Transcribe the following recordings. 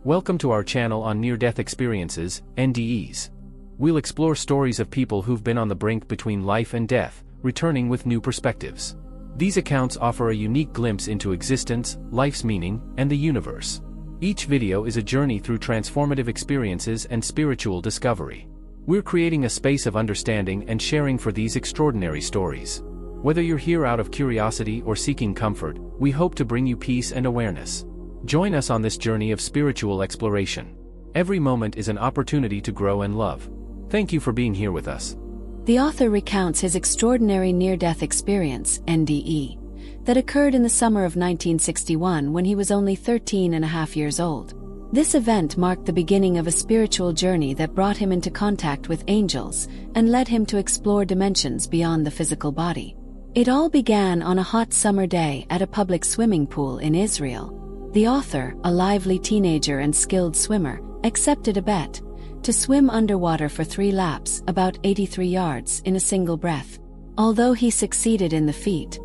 Welcome to our channel on near-death experiences, NDEs. We'll explore stories of people who've been on the brink between life and death, returning with new perspectives. These accounts offer a unique glimpse into existence, life's meaning, and the universe. Each video is a journey through transformative experiences and spiritual discovery. We're creating a space of understanding and sharing for these extraordinary stories. Whether you're here out of curiosity or seeking comfort, we hope to bring you peace and awareness. Join us on this journey of spiritual exploration. Every moment is an opportunity to grow and love. Thank you for being here with us. The author recounts his extraordinary near-death experience, NDE, that occurred in the summer of 1961 when he was only 13.5 years old. This event marked the beginning of a spiritual journey that brought him into contact with angels and led him to explore dimensions beyond the physical body. It all began on a hot summer day at a public swimming pool in Israel. The author, a lively teenager and skilled swimmer, accepted a bet to swim underwater for 3 laps, about 83 yards, in a single breath. Although he succeeded in the feat,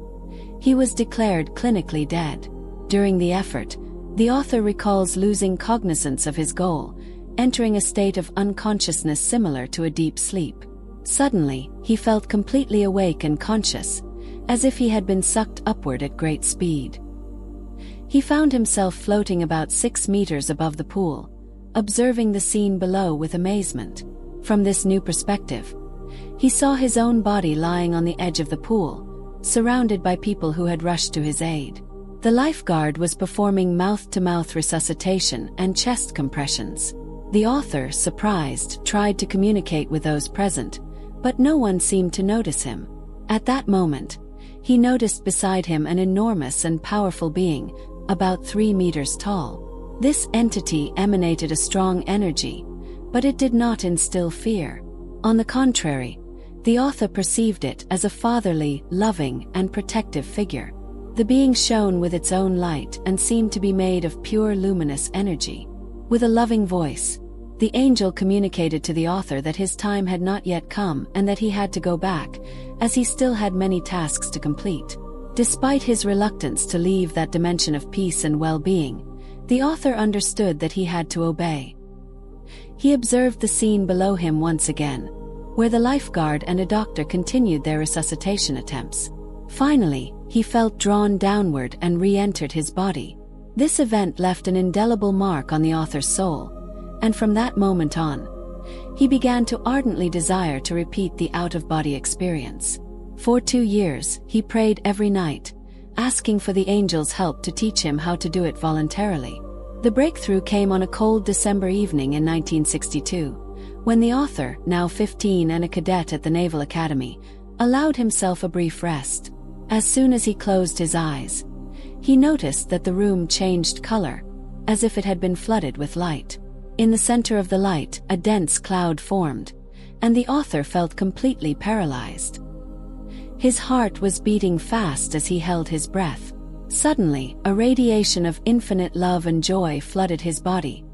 he was declared clinically dead. During the effort, the author recalls losing cognizance of his goal, entering a state of unconsciousness similar to a deep sleep. Suddenly, he felt completely awake and conscious, as if he had been sucked upward at great speed. He found himself floating about 6 meters above the pool, observing the scene below with amazement. From this new perspective, he saw his own body lying on the edge of the pool, surrounded by people who had rushed to his aid. The lifeguard was performing mouth-to-mouth resuscitation and chest compressions. The author, surprised, tried to communicate with those present, but no one seemed to notice him. At that moment, he noticed beside him an enormous and powerful being, about 3 meters tall. This entity emanated a strong energy, but it did not instill fear. On the contrary, the author perceived it as a fatherly, loving, and protective figure. The being shone with its own light and seemed to be made of pure luminous energy. With a loving voice, the angel communicated to the author that his time had not yet come and that he had to go back, as he still had many tasks to complete. Despite his reluctance to leave that dimension of peace and well-being, the author understood that he had to obey. He observed the scene below him once again, where the lifeguard and a doctor continued their resuscitation attempts. Finally, he felt drawn downward and re-entered his body. This event left an indelible mark on the author's soul, and from that moment on, he began to ardently desire to repeat the out-of-body experience. For 2 years, he prayed every night, asking for the angel's help to teach him how to do it voluntarily. The breakthrough came on a cold December evening in 1962, when the author, now 15 and a cadet at the Naval Academy, allowed himself a brief rest. As soon as he closed his eyes, he noticed that the room changed color, as if it had been flooded with light. In the center of the light, a dense cloud formed, and the author felt completely paralyzed. His heart was beating fast as he held his breath. Suddenly, a radiation of infinite love and joy flooded his body.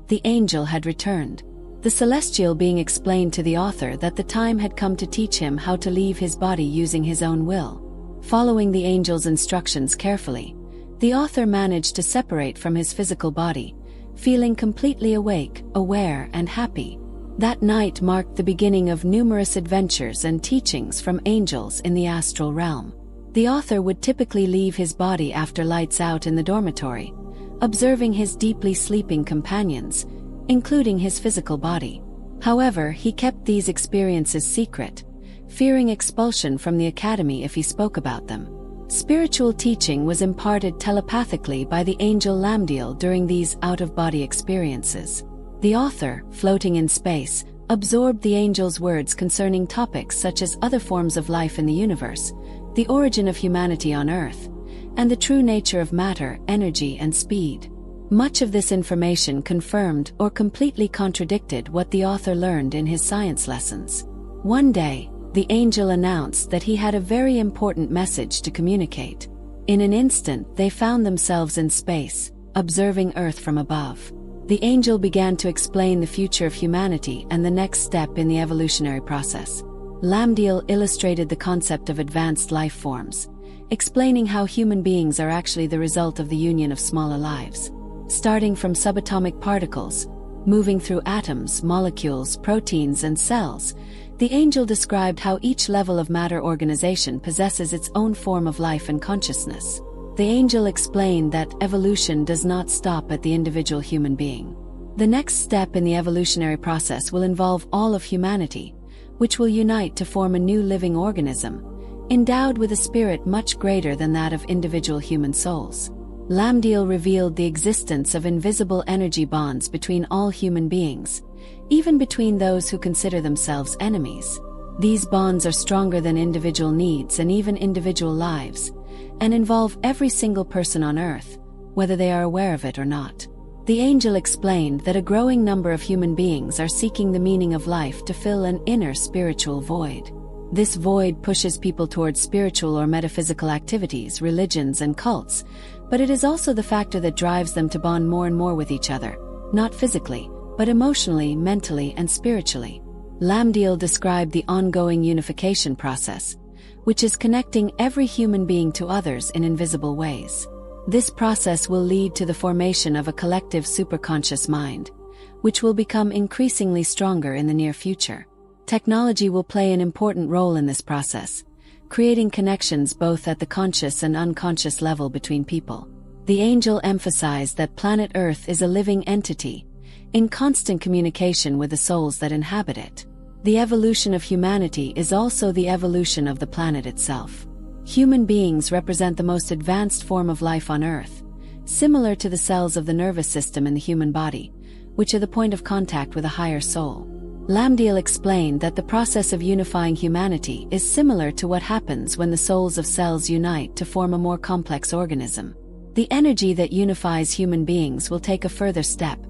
The angel had returned. The celestial being explained to the author that the time had come to teach him how to leave his body using his own will. Following the angel's instructions carefully, the author managed to separate from his physical body, feeling completely awake, aware, and happy. That night marked the beginning of numerous adventures and teachings from angels in the astral realm. The author would typically leave his body after lights out in the dormitory, observing his deeply sleeping companions, including his physical body. However, he kept these experiences secret, fearing expulsion from the academy if he spoke about them. Spiritual teaching was imparted telepathically by the angel Lamdiel during these out-of-body experiences. The author, floating in space, absorbed the angel's words concerning topics such as other forms of life in the universe, the origin of humanity on Earth, and the true nature of matter, energy, and speed. Much of this information confirmed or completely contradicted what the author learned in his science lessons. One day, the angel announced that he had a very important message to communicate. In an instant, they found themselves in space, observing Earth from above. The angel began to explain the future of humanity and the next step in the evolutionary process. Lamdiel illustrated the concept of advanced life forms, explaining how human beings are actually the result of the union of smaller lives. starting from subatomic particles, moving through atoms, molecules, proteins, and cells. The angel described how each level of matter organization possesses its own form of life and consciousness. The angel explained that evolution does not stop at the individual human being. The next step in the evolutionary process will involve all of humanity, which will unite to form a new living organism, endowed with a spirit much greater than that of individual human souls. Lamdiel revealed the existence of invisible energy bonds between all human beings, even between those who consider themselves enemies. These bonds are stronger than individual needs and even individual lives, and involve every single person on Earth, whether they are aware of it or not. The angel explained that a growing number of human beings are seeking the meaning of life to fill an inner spiritual void. This void pushes people towards spiritual or metaphysical activities, religions, and cults, but it is also the factor that drives them to bond more and more with each other, not physically, but emotionally, mentally, and spiritually. Lamdiel described the ongoing unification process, which is connecting every human being to others in invisible ways. This process will lead to the formation of a collective superconscious mind, which will become increasingly stronger in the near future. Technology will play an important role in this process, creating connections both at the conscious and unconscious level between people. The angel emphasized that planet Earth is a living entity, in constant communication with the souls that inhabit it. The evolution of humanity is also the evolution of the planet itself. Human beings represent the most advanced form of life on Earth, similar to the cells of the nervous system in the human body, which are the point of contact with a higher soul. Lamdiel explained that the process of unifying humanity is similar to what happens when the souls of cells unite to form a more complex organism. The energy that unifies human beings will take a further step,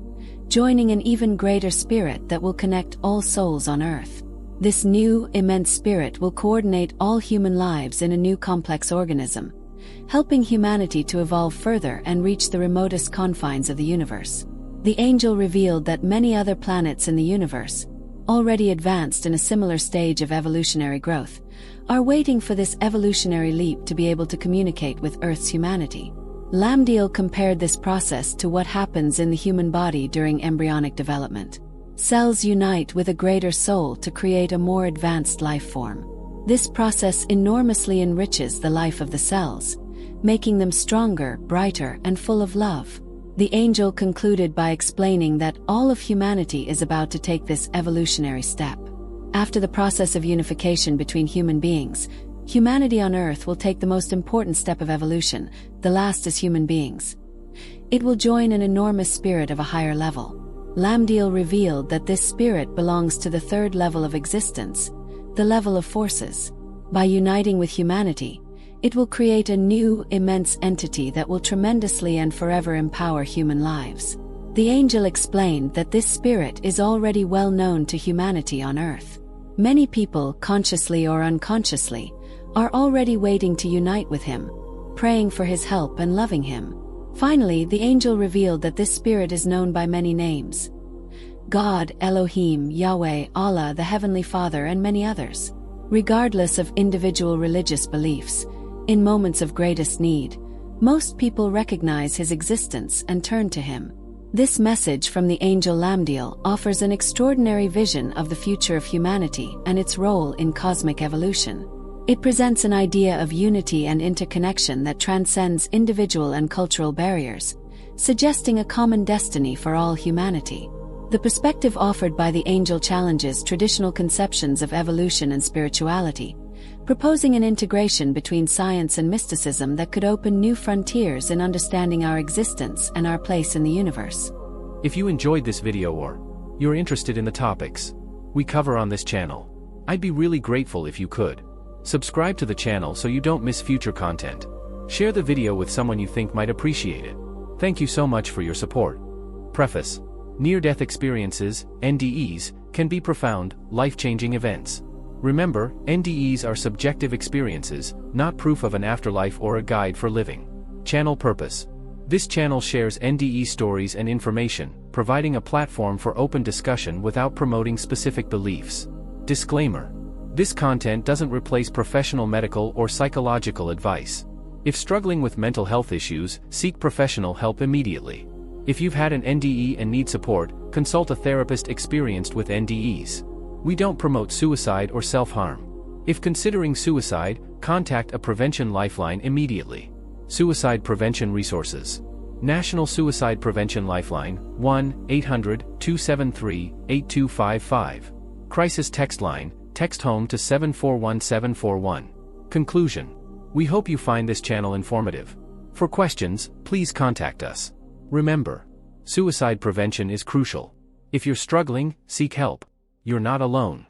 joining an even greater spirit that will connect all souls on Earth. This new, immense spirit will coordinate all human lives in a new complex organism, helping humanity to evolve further and reach the remotest confines of the universe. The angel revealed that many other planets in the universe, already advanced in a similar stage of evolutionary growth, are waiting for this evolutionary leap to be able to communicate with Earth's humanity. Lamdiel compared this process to what happens in the human body during embryonic development. Cells unite with a greater soul to create a more advanced life form. This process enormously enriches the life of the cells, making them stronger, brighter, and full of love. The angel concluded by explaining that all of humanity is about to take this evolutionary step. After the process of unification between human beings, humanity on Earth will take the most important step of evolution, the last as human beings. It will join an enormous spirit of a higher level. Lamdiel revealed that this spirit belongs to the third level of existence, the level of forces. By uniting with humanity, it will create a new, immense entity that will tremendously and forever empower human lives. The angel explained that this spirit is already well known to humanity on Earth. Many people, consciously or unconsciously, are already waiting to unite with him, praying for his help and loving him. Finally, the angel revealed that this spirit is known by many names: God, Elohim, Yahweh, Allah, the Heavenly Father, and many others. Regardless of individual religious beliefs, in moments of greatest need, most people recognize his existence and turn to him. This message from the angel Lamdiel offers an extraordinary vision of the future of humanity and its role in cosmic evolution. It presents an idea of unity and interconnection that transcends individual and cultural barriers, suggesting a common destiny for all humanity. The perspective offered by the angel challenges traditional conceptions of evolution and spirituality, proposing an integration between science and mysticism that could open new frontiers in understanding our existence and our place in the universe. If you enjoyed this video or you're interested in the topics we cover on this channel, I'd be really grateful if you could subscribe to the channel so you don't miss future content. Share the video with someone you think might appreciate it. Thank you so much for your support. Preface: near-death experiences, NDEs, can be profound, life-changing events. Remember, NDEs are subjective experiences, not proof of an afterlife or a guide for living. Channel purpose: this channel shares NDE stories and information, providing a platform for open discussion without promoting specific beliefs. Disclaimer: this content doesn't replace professional medical or psychological advice. If struggling with mental health issues, seek professional help immediately. If you've had an NDE and need support, consult a therapist experienced with NDEs. We don't promote suicide or self-harm. If considering suicide, contact a prevention lifeline immediately. Suicide prevention resources. National Suicide Prevention Lifeline, 1-800-273-8255. Crisis text line, text HOME to 741741. Conclusion. We hope you find this channel informative. For questions, please contact us. Remember, suicide prevention is crucial. If you're struggling, seek help. You're not alone.